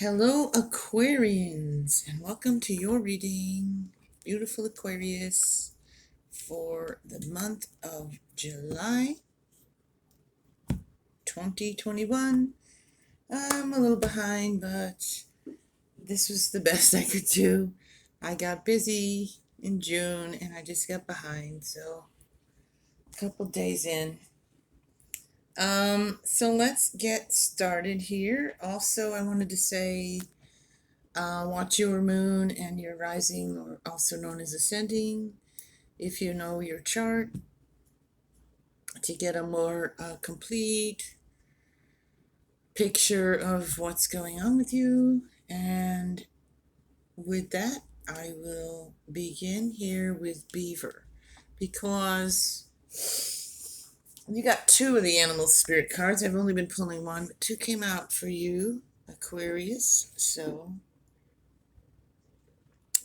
Hello, Aquarians, and welcome to your reading, beautiful Aquarius, for the month of July 2021. I'm a little behind, but this was the best I could do. I got busy in June and I just got behind, so a couple days in. So let's get started here. Also, I wanted to say watch your moon and your rising, or also known as ascending, if you know your chart, to get a more complete picture of what's going on with you. And with that, I will begin here with Beaver, because you got two of the animal spirit cards. I've only been pulling one, but two came out for you, Aquarius. So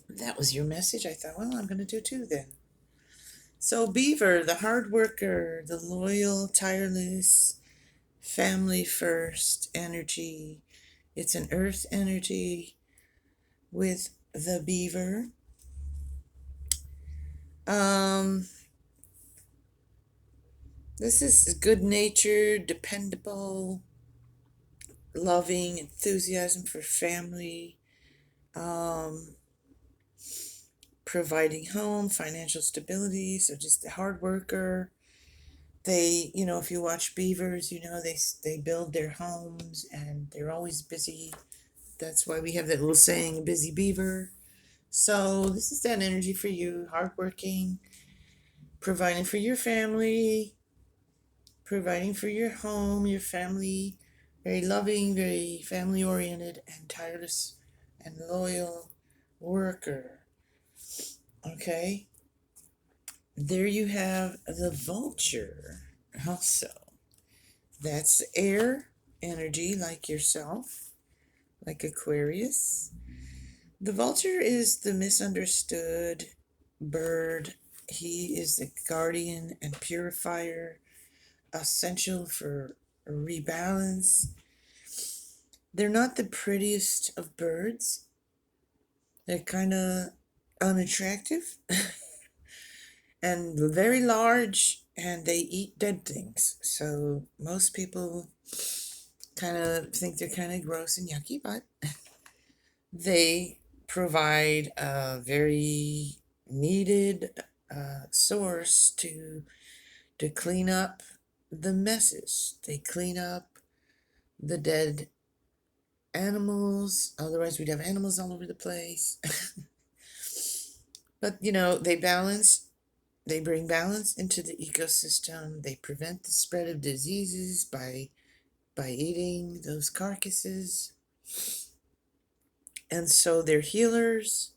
that was your message. I thought, well, I'm going to do two then. So Beaver, the hard worker, the loyal, tireless, family first energy. It's an earth energy with the Beaver. This is good-natured, dependable, loving, enthusiasm for family, providing home, financial stability. So just a hard worker. They, if you watch beavers, they build their homes and they're always busy. That's why we have that little saying, busy beaver. So this is that energy for you, hardworking, providing for your family, providing for your home, your family, very loving, very family oriented, and tireless and loyal worker. Okay. There you have the vulture also. That's air energy, like yourself, like Aquarius. The vulture is the misunderstood bird. He is the guardian and purifier, essential for rebalance. They're not the prettiest of birds. They're kind of unattractive and very large, and they eat dead things. So most people kind of think they're kind of gross and yucky, but they provide a very needed source to clean up the messes. They clean up the dead animals. Otherwise, we'd have animals all over the place. But they bring balance into the ecosystem. They prevent the spread of diseases by eating those carcasses. And so they're healers,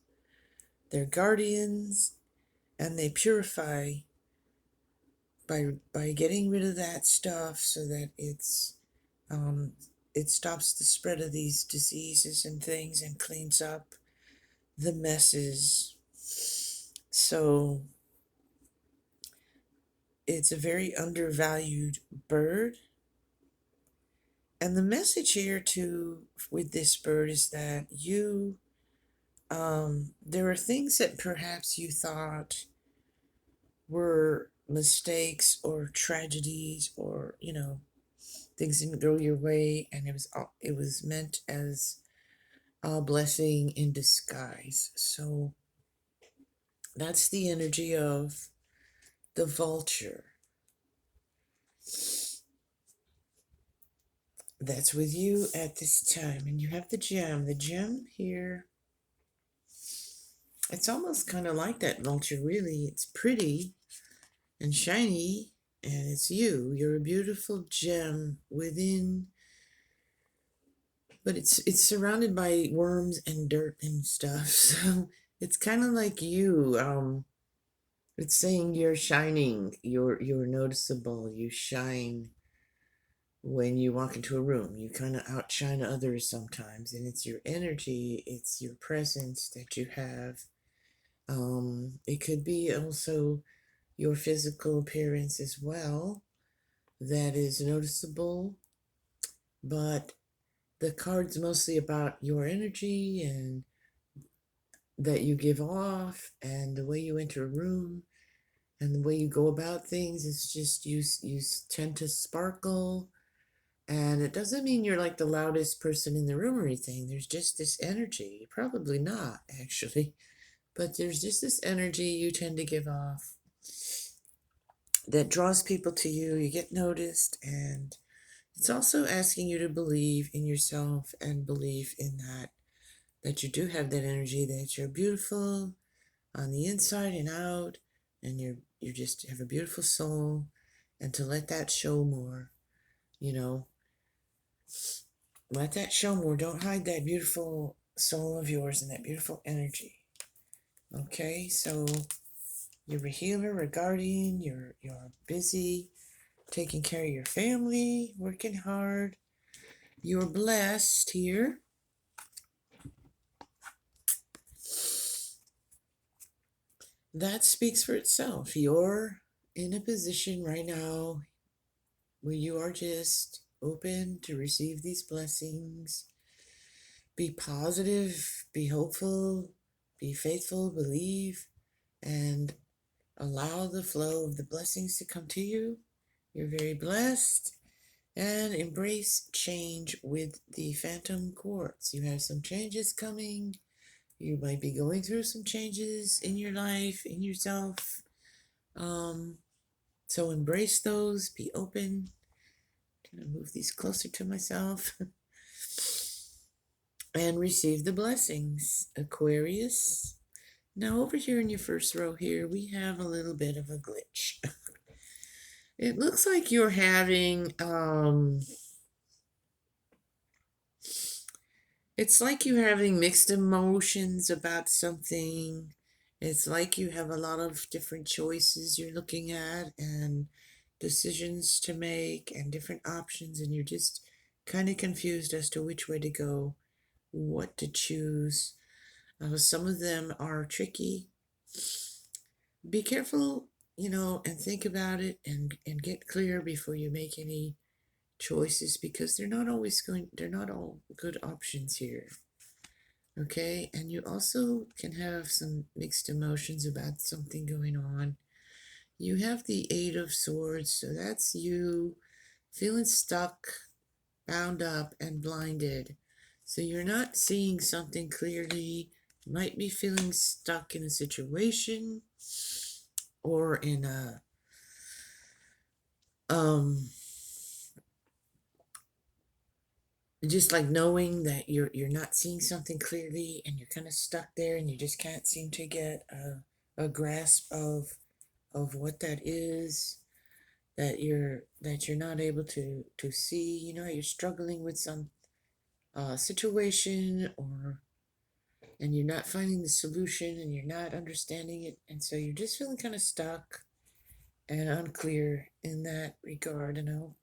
they're guardians, and they purify by getting rid of that stuff so that it stops the spread of these diseases and things and cleans up the messes. So it's a very undervalued bird. And the message here with this bird is that there are things that perhaps you thought were mistakes or tragedies, or things didn't go your way, and it was meant as a blessing in disguise. So that's the energy of the vulture. That's with you at this time. And you have the gem. The gem here, it's almost kind of like that vulture, really. It's pretty and shiny, and it's you. You're a beautiful gem within, but it's surrounded by worms and dirt and stuff. So it's kind of like you. It's saying you're shining. You're noticeable. You shine when you walk into a room. You kind of outshine others sometimes, and it's your energy, it's your presence that you have. It could be also your physical appearance as well that is noticeable, but the card's mostly about your energy and that you give off and the way you enter a room and the way you go about things. It's just you tend to sparkle, and it doesn't mean you're like the loudest person in the room or anything. There's just this energy. Probably not, actually, but there's just this energy you tend to give off that draws people to you. You get noticed, and it's also asking you to believe in yourself and believe in that you do have that energy, that you're beautiful on the inside and out, and you just have a beautiful soul, and to let that show more, you know, let that show more. Don't hide that beautiful soul of yours and that beautiful energy. Okay, so you're a healer, a guardian, you're busy taking care of your family, working hard. You're blessed here. That speaks for itself. You're in a position right now where you are just open to receive these blessings. Be positive, be hopeful, be faithful, believe, and allow the flow of the blessings to come to you. You're very blessed. And embrace change with the Phantom Quartz. You have some changes coming. You might be going through some changes in your life, in yourself. So embrace those. Be open. I'm going to move these closer to myself. And receive the blessings, Aquarius. Now over here in your first row here, we have a little bit of a glitch. It looks like you're having, it's like you're having mixed emotions about something. It's like you have a lot of different choices you're looking at and decisions to make and different options, and you're just kind of confused as to which way to go, what to choose. Some of them are tricky. Be careful, and think about it and get clear before you make any choices, because they're not all good options here. Okay, and you also can have some mixed emotions about something going on. You have the Eight of Swords, so that's you feeling stuck, bound up, and blinded. So you're not seeing something clearly. You might be feeling stuck in a situation or in a just like knowing that you're not seeing something clearly and you're kind of stuck there and you just can't seem to get a grasp of what that is, that you're not able to see. You're struggling with some situation, or and you're not finding the solution and you're not understanding it, and so you're just feeling kind of stuck and unclear in that regard. And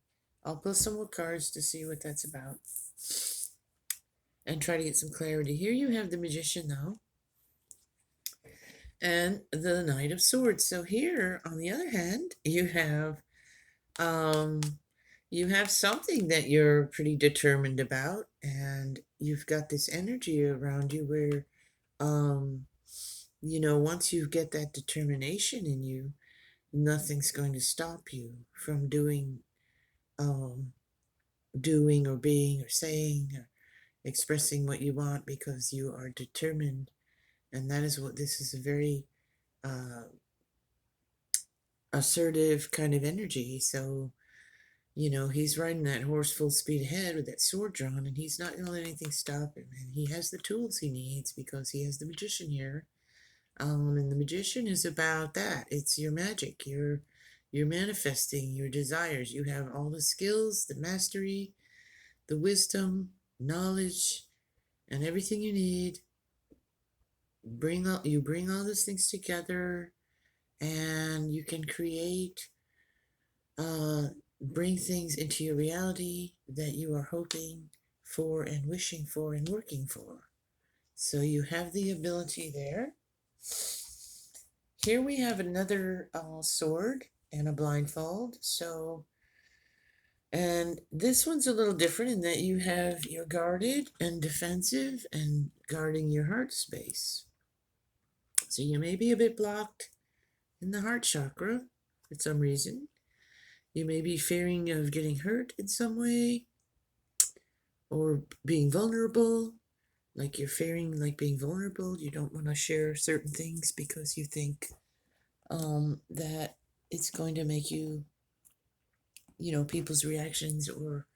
I'll pull some more cards to see what that's about and try to get some clarity. Here you have the Magician, though, and the Knight of Swords. So here, on the other hand, um you have something that you're pretty determined about, and you've got this energy around you where once you get that determination in you, nothing's going to stop you from um doing or being or saying or expressing what you want, because you are determined. And that is what this is, a very uh, assertive kind of energy. So, he's riding that horse full speed ahead with that sword drawn, and he's not going to let anything stop him. And he has the tools he needs because he has the Magician here. And the Magician is about that. It's your magic. You're manifesting your desires. You have all the skills, the mastery, the wisdom, knowledge, and everything you need. You bring all those things together, and you can uh, bring things into your reality that you are hoping for and wishing for and working for. So you have the ability there. Here we have another sword and a blindfold. So And this one's a little different in that you're guarded and defensive and guarding your heart space. So you may be a bit blocked in the heart chakra for some reason. You may be fearing of getting hurt in some way or being vulnerable, like you're fearing like being vulnerable. You don't want to share certain things because you think that it's going to make you, people's reactions or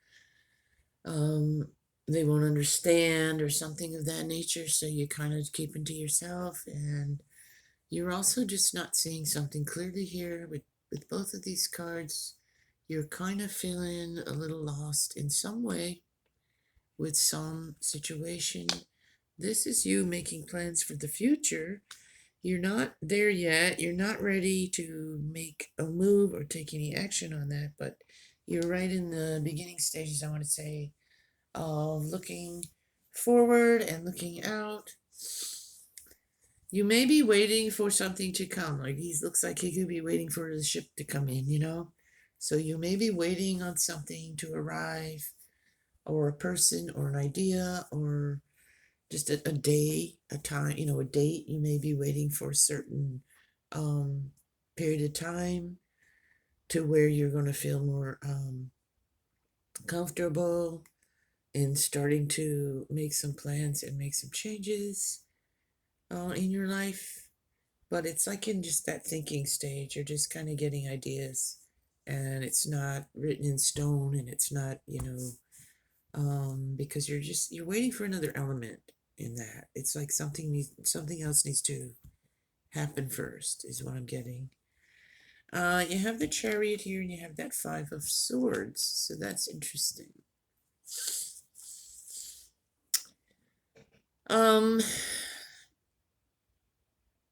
um, they won't understand or something of that nature. So you kind of keep into yourself, and you're also just not seeing something clearly here with both of these cards. You're kind of feeling a little lost in some way with some situation. This is you making plans for the future. You're not there yet. You're not ready to make a move or take any action on that, but you're right in the beginning stages, I want to say, of looking forward and looking out. You may be waiting for something to come. Like he looks like he could be waiting for the ship to come in. So you may be waiting on something to arrive, or a person, or an idea, or just a day, a time, a date. You may be waiting for a certain period of time to where you're going to feel more comfortable in starting to make some plans and make some changes in your life. But it's like in just that thinking stage, you're just kind of getting ideas, and it's not written in stone, and it's not, because you're waiting for another element in that. It's like something else needs to happen first, is what I'm getting. You have the Chariot here, and you have that Five of Swords, so that's interesting. Um,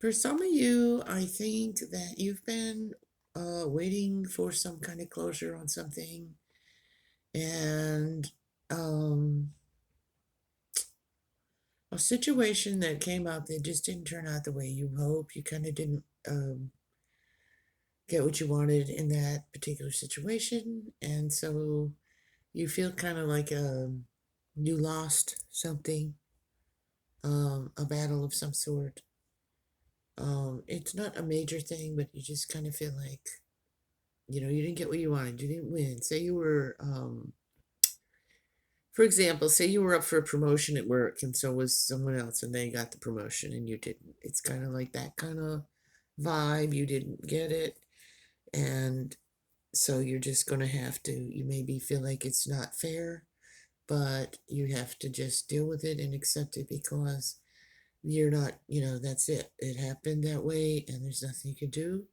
for some of you, I think that you've been waiting for some kind of closure on something, and a situation that came up that just didn't turn out the way you hoped. You kind of didn't get what you wanted in that particular situation, and so you feel kind of like you lost something, a battle of some sort. It's not a major thing, but you just kind of feel like, you didn't get what you wanted. You didn't win. Say you were, for example, say you were up for a promotion at work, and so was someone else, and they got the promotion, and you didn't. It's kind of like that kind of vibe. You didn't get it, and so you're just going to have to, you maybe feel like it's not fair, but you have to just deal with it and accept it because you're not, that's it. It happened that way, and there's nothing you can do.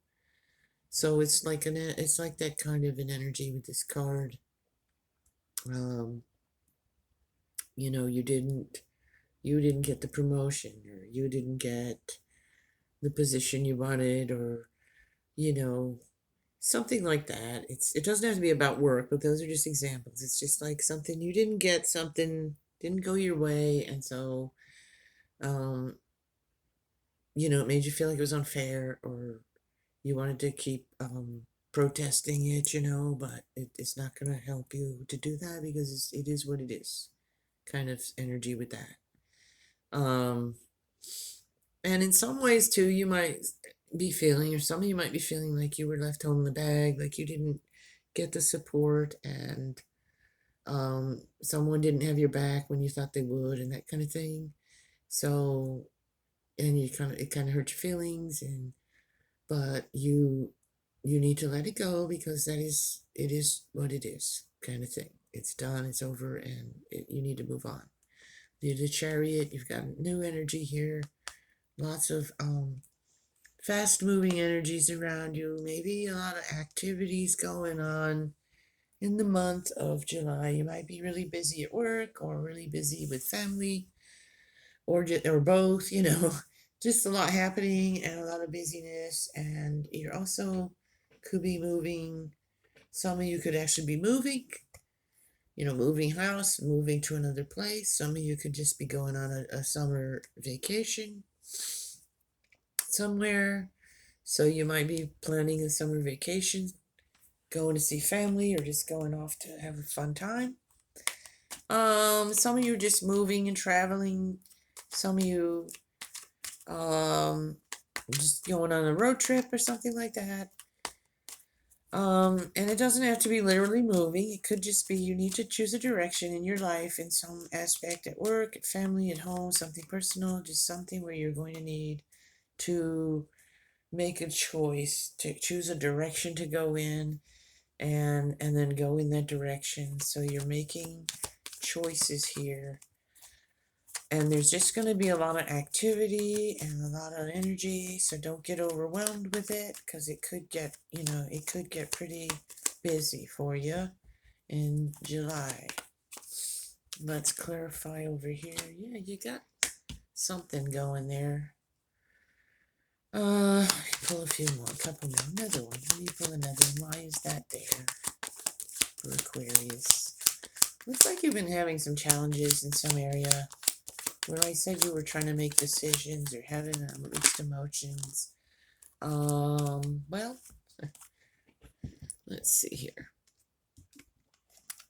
So it's like that kind of an energy with this card. Um, you didn't get the promotion, or you didn't get the position you wanted, or you know something like that. It doesn't have to be about work, but those are just examples. It's just like something you didn't get, something didn't go your way, and so um it made you feel like it was unfair, or you wanted to keep protesting it, but it's not going to help you to do that because it is what it is, kind of energy with that. And in some ways too, you might be feeling, or some of you might be feeling like you were left holding the bag, like you didn't get the support, and someone didn't have your back when you thought they would, and that kind of thing. So, and it kind of hurt your feelings, but you need to let it go because it is what it is, kind of thing. It's done, it's over, and you need to move on. You're the Chariot. You've got new energy here, lots of fast moving energies around you, maybe a lot of activities going on in the month of July. You might be really busy at work, or really busy with family, or both, just a lot happening and a lot of busyness. And you're also could be moving. Some of you could actually be moving, moving house, moving to another place. Some of you could just be going on a summer vacation somewhere. So you might be planning a summer vacation going to see family or just going off to have a fun time. Some of you are just moving and traveling. Some of you just going on a road trip or something like that. And it doesn't have to be literally moving. It could just be you need to choose a direction in your life in some aspect, at work, at family, at home, something personal, just something where you're going to need to make a choice, to choose a direction to go in, and then go in that direction. So you're making choices here. And there's just going to be a lot of activity and a lot of energy, so don't get overwhelmed with it, because it could get, it could get pretty busy for you in July. Let's clarify over here. Yeah, you got something going there. Pull a few more, a couple more, another one. Let me pull another one. Why is that there for Aquarius? Looks like you've been having some challenges in some area where I said you were trying to make decisions or having mixed emotions. Well, let's see here.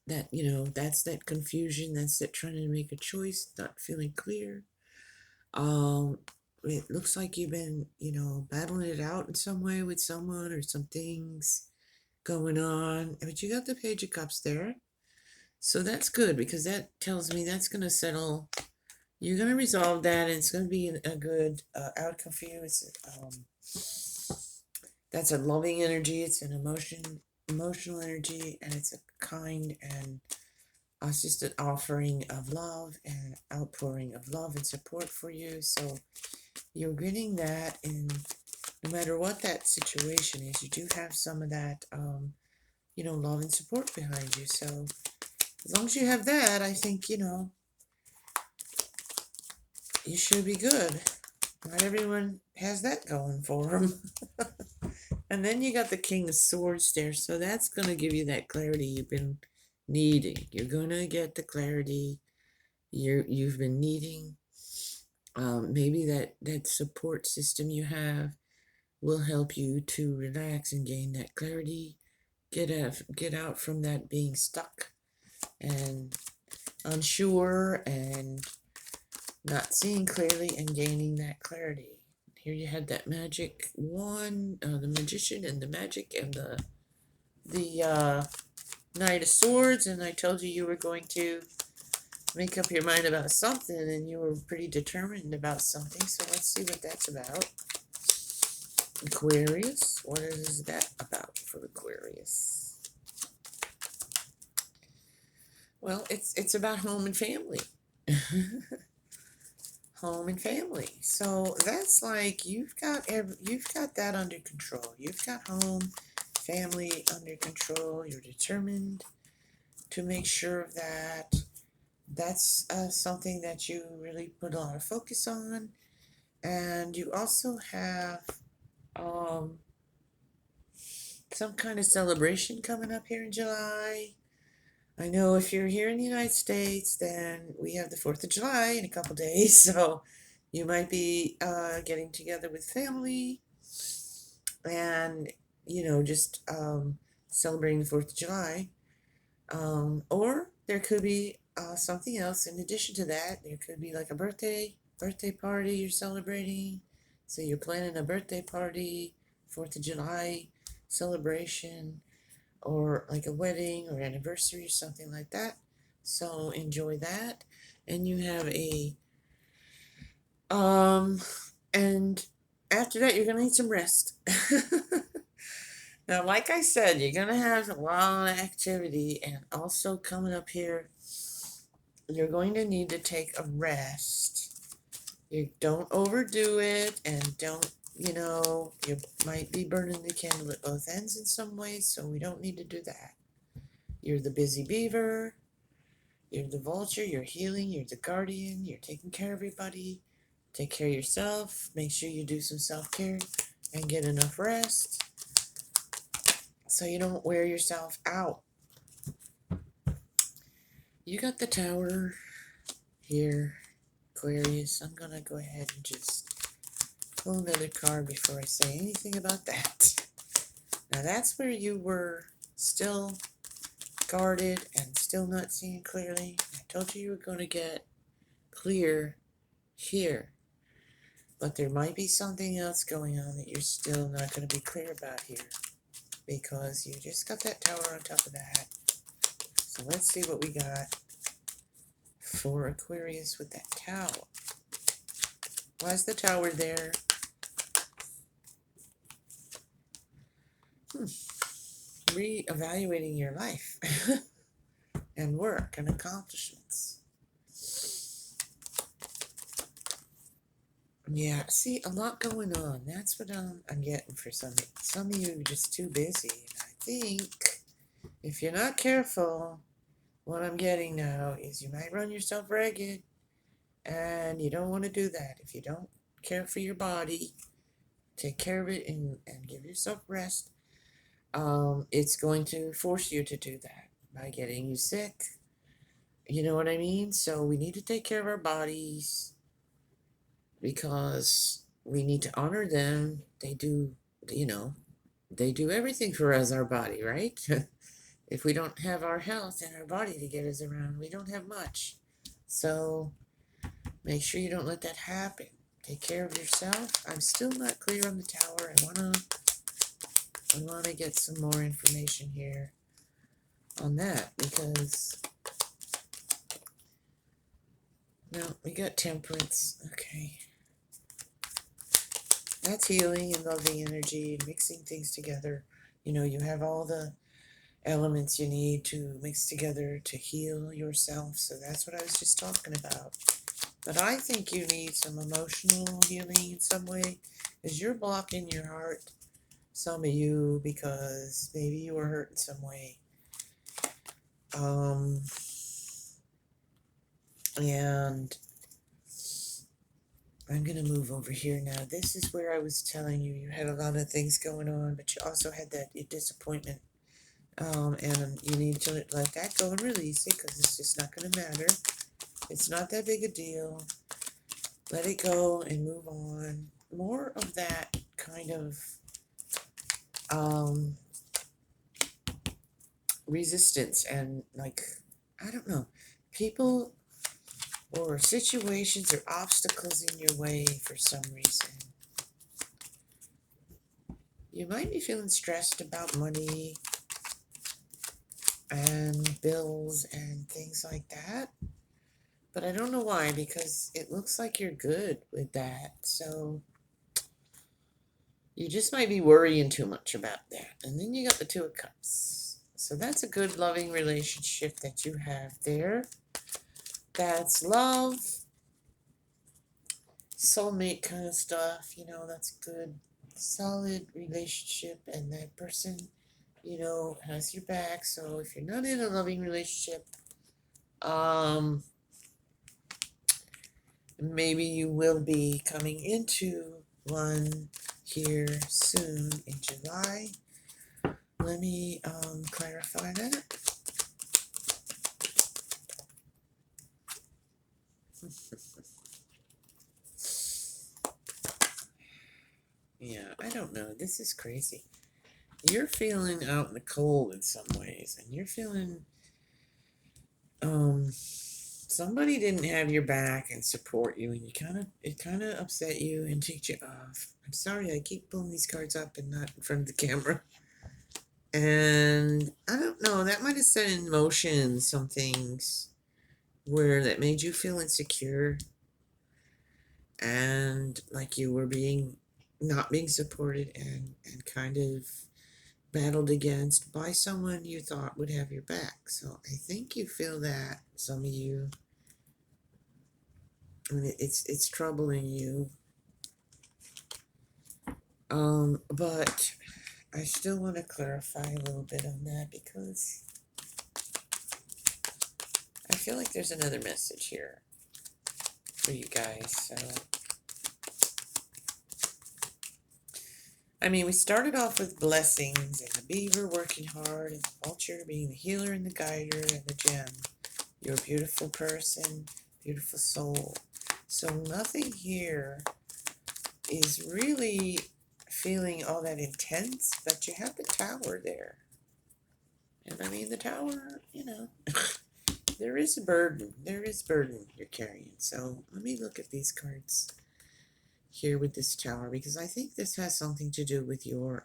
That, that's that confusion, that's that trying to make a choice, not feeling clear. It looks like you've been, battling it out in some way with someone or some things going on. But you got the Page of Cups there. So that's good, because that tells me that's going to settle. You're going to resolve that, and it's going to be a good outcome for you. That's a loving energy. It's an emotional energy, and it's a kind, and it's just an offering of love and outpouring of love and support for you. So you're getting that, and no matter what that situation is, you do have some of that, love and support behind you. So as long as you have that, I think, you should be good. Not everyone has that going for them. And then you got the King of Swords there, so that's going to give you that clarity you've been needing. You're going to get the clarity you've been needing. Maybe that support system you have will help you to relax and gain that clarity. Get out from that being stuck and unsure and not seeing clearly, and gaining that clarity. Here you had that magic wand, the magician and the magic and the Knight of Swords, and I told you were going to make up your mind about something, and you were pretty determined about something. So let's see what that's about. Aquarius, what is that about for Aquarius? Well, it's about home and family. Home and family. So that's like you've got that under control. You've got home, family under control. You're determined to make sure of that. That's something that you really put a lot of focus on. And you also have some kind of celebration coming up here in July. I know if you're here in the United States, then we have the 4th of July in a couple days, so you might be getting together with family and, just celebrating the 4th of July. Or there could be something else in addition to that. There could be like a birthday party you're celebrating. So you're planning a birthday party, 4th of July celebration, or like a wedding or anniversary or something like that. So enjoy that. And you have and after that, you're gonna need some rest. Now, like I said, you're gonna have a lot of activity, and also coming up here, you're going to need to take a rest. You don't overdo it, and don't, you might be burning the candle at both ends in some ways, so we don't need to do that. You're the busy beaver, you're the vulture, you're healing, you're the guardian, you're taking care of everybody. Take care of yourself, make sure you do some self-care and get enough rest so you don't wear yourself out. You got the Tower here, Aquarius. I'm going to go ahead and just pull another card before I say anything about that. Now that's where you were Still guarded and still not seeing clearly. I told you were going to get clear here. But there might be something else going on that you're still not going to be clear about here. Because you just got that tower on top of that. So let's see what we got for Aquarius with that tower. Why is the tower there? Re-evaluating your life and work and accomplishments. Yeah, see, a lot going on. That's what I'm getting for some of you. Some of you are just too busy. And I think if you're not careful, what I'm getting now is you might run yourself ragged, and you don't want to do that. If you don't care for your body, take care of it and give yourself rest, it's going to force you to do that by getting you sick. You know what I mean? So we need to take care of our bodies because we need to honor them. They do, they do everything for us, our body, right? If we don't have our health and our body to get us around, we don't have much. So make sure you don't let that happen. Take care of yourself. I'm still not clear on the tower. I wanna get some more information here on that because no, we got temperance. Okay. That's healing and loving energy, mixing things together. You have all the elements you need to mix together to heal yourself. So that's what I was just talking about. But I think you need some emotional healing in some way, because you're blocking your heart, some of you, because maybe you were hurt in some way. And I'm going to move over here now. This is where I was telling you had a lot of things going on, but you also had that disappointment. And you need to let that go and release it because it's just not going to matter. It's not that big a deal. Let it go and move on. More of that kind of resistance and I don't know, people or situations or obstacles in your way for some reason. You might be feeling stressed about money and bills and things like that. But I don't know why, because it looks like you're good with that. So you just might be worrying too much about that. And then you got the Two of Cups. So that's a good, loving relationship that you have there. That's love, soulmate kind of stuff. That's good, solid relationship. And that person, has your back. So if you're not in a loving relationship, maybe you will be coming into one here soon in July. Let me clarify that. Yeah, I don't know. This is crazy. You're feeling out in the cold in some ways, and you're feeling somebody didn't have your back and support you, and it kind of upset you and ticked you off. I'm sorry, I keep pulling these cards up and not in front of the camera. And I don't know, that might have set in motion some things where that made you feel insecure and like you were not being supported and kind of battled against by someone you thought would have your back. So I think you feel that, some of you. I mean, it's troubling you. But I still want to clarify a little bit on that because I feel like there's another message here for you guys. So, I mean, we started off with blessings and the beaver working hard and the vulture being the healer and the guider and the gem. You're a beautiful person, beautiful soul. So nothing here is really feeling all that intense, but you have the tower there. And I mean, the tower, there is a burden. There is burden you're carrying. So let me look at these cards here with this tower, because I think this has something to do with your,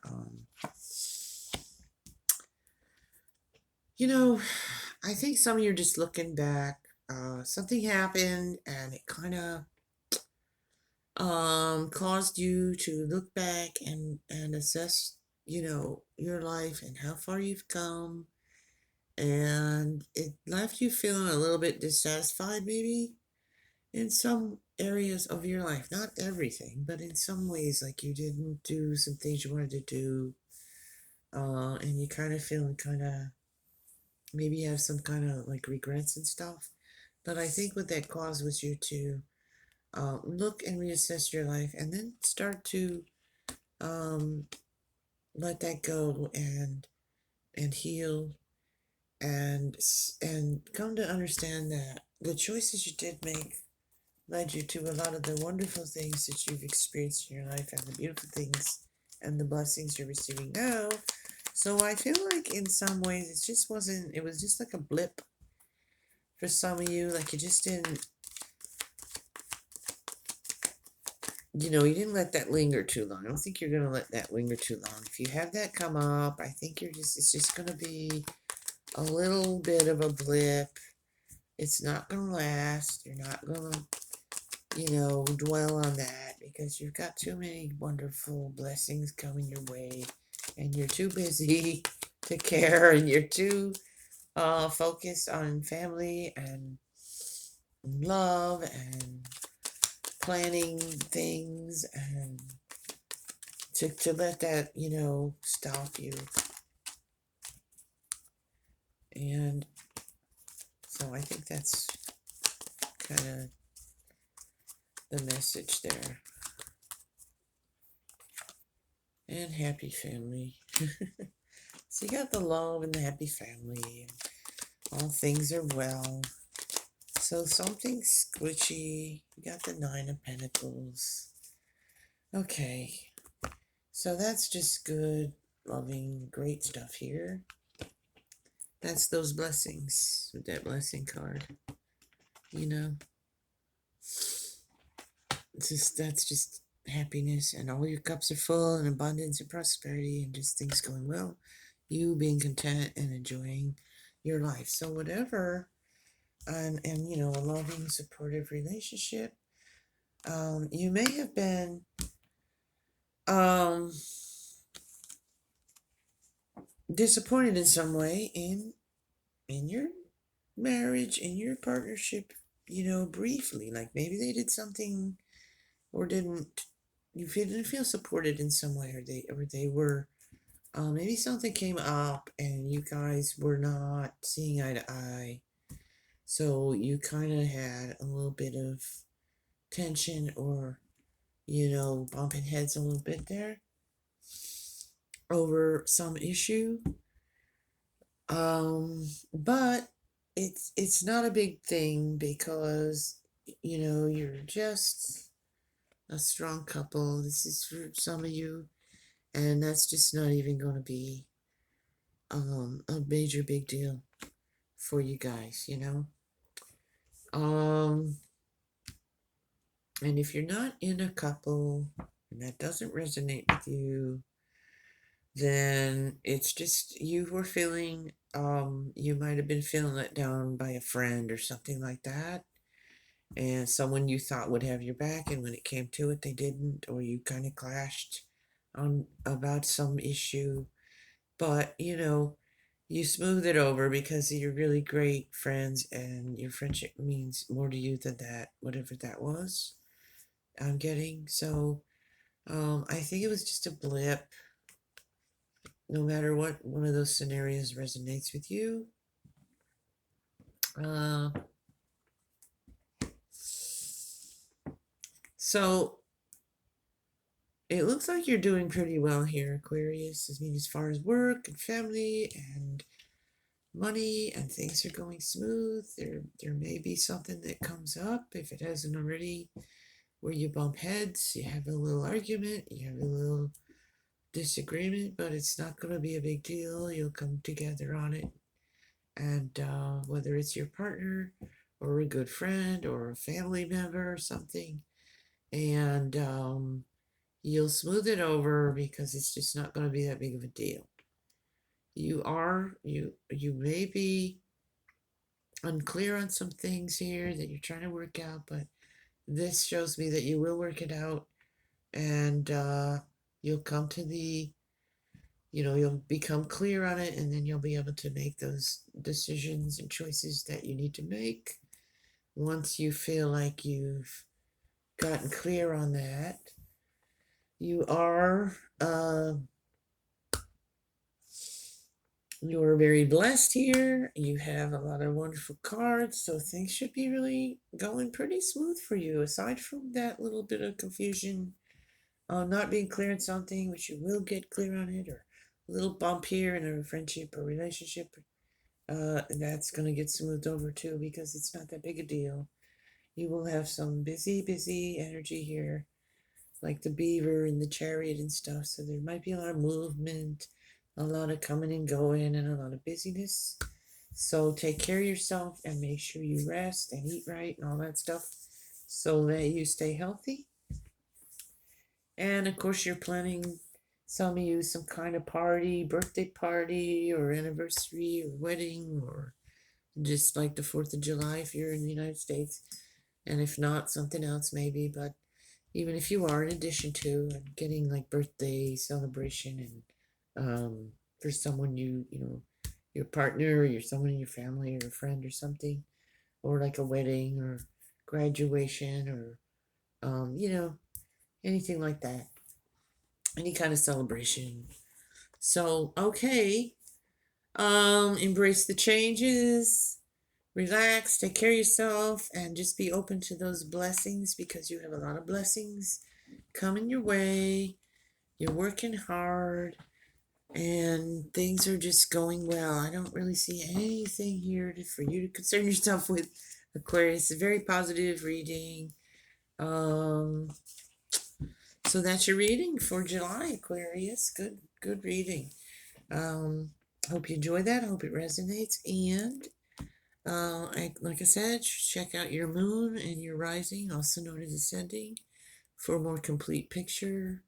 I think some of you are just looking back. Something happened and it kind of caused you to look back and assess, your life and how far you've come, and it left you feeling a little bit dissatisfied, maybe in some areas of your life. Not everything, but in some ways, like you didn't do some things you wanted to do, and you kind of feeling kind of, maybe you have some kind of like regrets and stuff. But I think what that caused was you to look and reassess your life, and then start to um, let that go and heal, and come to understand that the choices you did make led you to a lot of the wonderful things that you've experienced in your life, and the beautiful things and the blessings you're receiving now. So I feel like in some ways it was just like a blip for some of you. Like you just didn't, you didn't let that linger too long. I don't think you're going to let that linger too long. If you have that come up, I think it's just going to be a little bit of a blip. It's not going to last. You're not going to, dwell on that, because you've got too many wonderful blessings coming your way, and you're too busy to care, and you're too focused on family and love and planning things, and to let that, stop you. And so I think that's kind of the message there. And happy family. So you got the love and the happy family, and all things are well. So something's glitchy. You got the 9 of Pentacles. Okay. So that's just good, loving, great stuff here. That's those blessings with that blessing card. That's just happiness, and all your cups are full, and abundance and prosperity, and just things going well. You being content and enjoying your life. So whatever, and a loving, supportive relationship. You may have been disappointed in some way in your marriage, in your partnership, briefly. Like maybe they did something, or didn't you didn't feel supported in some way, or they were, maybe something came up and you guys were not seeing eye to eye. So you kind of had a little bit of tension, or bumping heads a little bit there over some issue. But it's not a big thing, because you're just a strong couple. This is for some of you, and that's just not even going to be a major big deal for you guys, and if you're not in a couple and that doesn't resonate with you, then it's just you were feeling, you might have been feeling let down by a friend or something like that, and someone you thought would have your back, and when it came to it they didn't, or you kind of clashed on about some issue. But you smooth it over, because you're really great friends, and your friendship means more to you than that, whatever that was, I'm getting. So I think it was just a blip. No matter what one of those scenarios resonates with you. So it looks like you're doing pretty well here, Aquarius. I mean, as far as work and family and money, and things are going smooth. There may be something that comes up, if it hasn't already, where you bump heads, you have a little argument, you have a little disagreement, but it's not going to be a big deal. You'll come together on it. And whether it's your partner or a good friend or a family member or something, and you'll smooth it over because it's just not going to be that big of a deal. You may be unclear on some things here that you're trying to work out, but this shows me that you will work it out, and you'll come to the you'll become clear on it, and then you'll be able to make those decisions and choices that you need to make once you feel like you've gotten clear on that. You are you're very blessed here. You have a lot of wonderful cards, so things should be really going pretty smooth for you, aside from that little bit of confusion on not being clear on something, which you will get clear on it, or a little bump here in a friendship or relationship. That's going to get smoothed over too because it's not that big a deal. You will have some busy energy here, like the beaver and the chariot and stuff. So there might be a lot of movement, a lot of coming and going, and a lot of busyness. So take care of yourself and make sure you rest and eat right and all that stuff so that you stay healthy. And of course, you're planning, some of you, some kind of party, birthday party, or anniversary, or wedding, or just like the 4th of July if you're in the United States. And if not, something else maybe. But even if you are, in addition to getting like birthday celebration and for someone your partner, or your someone in your family, or a friend, or something, or like a wedding or graduation, or anything like that, any kind of celebration. So okay, embrace the changes, relax, take care of yourself, and just be open to those blessings because you have a lot of blessings coming your way. You're working hard and things are just going well. I don't really see anything here for you to concern yourself with, Aquarius. It's a very positive reading. So that's your reading for July, Aquarius. Good reading. Hope you enjoy that. I hope it resonates. And like I said, check out your moon and your rising, also known as ascending, for a more complete picture.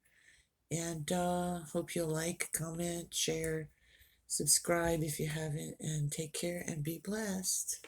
And hope you'll like, comment, share, subscribe if you haven't, and take care and be blessed.